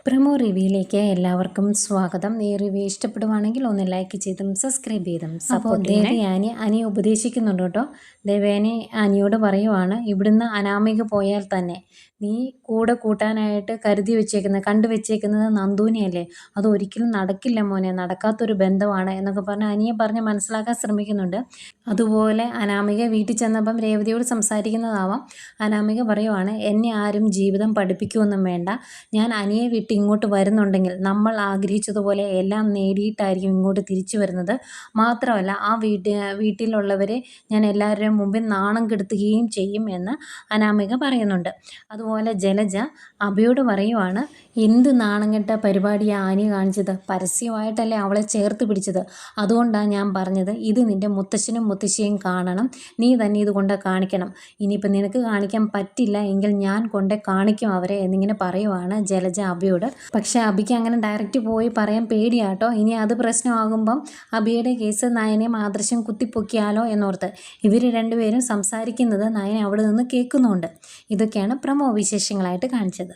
Promo റിവ്യൂയിലേക്ക് എല്ലാവർക്കും സ്വാഗതം. ഈ റിവ്യൂ ഇഷ്ടപ്പെടുവാണെങ്കിൽ ഒന്ന് ലൈക്ക് ചെയ്തും സബ്സ്ക്രൈബ് ചെയ്തും സപ്പോർട്ട് ചെയ്യണേ. അനി ഉപദേശിക്കുന്നുണ്ട് കേട്ടോ. ദേവയാനി അനിയോട് പറയുവാണ്, ഇവിടുന്ന് അനാമിക പോയാൽ തന്നെ നീ കൂടെ കൂട്ടാനായിട്ട് കണ്ടു വെച്ചേക്കുന്നത് നന്ദൂനെയല്ലേ, അതൊരിക്കലും നടക്കില്ല മോനെ, നടക്കാത്തൊരു ബന്ധമാണ് എന്നൊക്കെ പറഞ്ഞ് അനിയെ പറഞ്ഞ് മനസ്സിലാക്കാൻ ശ്രമിക്കുന്നുണ്ട്. അതുപോലെ അനാമിക വീട്ടിൽ ചെന്നപ്പം രേവതിയോട് സംസാരിക്കുന്നതാവാം. അനാമിക പറയുവാണ്, എന്നെ ആരും ജീവിതം പഠിപ്പിക്കുമൊന്നും വേണ്ട, ഞാൻ അനിയെ വിട്ട് ഇങ്ങോട്ട് വരുന്നുണ്ടെങ്കിൽ നമ്മൾ ആഗ്രഹിച്ചതുപോലെ എല്ലാം നേടിയിട്ടായിരിക്കും ഇങ്ങോട്ട് തിരിച്ചു വരുന്നത്. മാത്രമല്ല ആ വീട്ടിലുള്ളവരെ ഞാൻ എല്ലാവരുടെയും മുമ്പിൽ നാണം കെടുത്തുകയും ചെയ്യും എന്ന് അനാമിക പറയുന്നുണ്ട്. അതുപോലെ ജലജ അഭയോട് പറയുവാണ്, എന്ത് നാണം കെട്ട പരിപാടിയാണ് ആനി കാണിച്ചത്, പരസ്യമായിട്ടല്ലേ അവളെ ചേർത്ത് പിടിച്ചത്, അതുകൊണ്ടാണ് ഞാൻ പറഞ്ഞത് ഇത് നിൻ്റെ മുത്തശ്ശനും മുത്തശ്ശിയും കാണണം, നീ തന്നെ ഇത് കൊണ്ട് കാണിക്കണം, ഇനിയിപ്പോൾ നിനക്ക് കാണിക്കാൻ പറ്റില്ല എങ്കിൽ ഞാൻ കൊണ്ട് കാണിക്കും അവരെ എന്നിങ്ങനെ പറയുവാണ് ജലജ അഭയോട്. പക്ഷേ അഭിക്ക് അങ്ങനെ ഡയറക്റ്റ് പോയി പറയാൻ പേടിയാട്ടോ. ഇനി അത് പ്രശ്നമാകുമ്പം അഭിയുടെ കേസ് നയനെയും ആദർശം കുത്തിപ്പൊക്കിയാലോ എന്നോർത്ത് ഇവർ രണ്ടുപേരും സംസാരിക്കുന്നത് നയൻ അവിടെ നിന്ന് കേൾക്കുന്നുണ്ട്. ഇതൊക്കെയാണ് പ്രമോ വിശേഷങ്ങളായിട്ട് കാണിച്ചത്.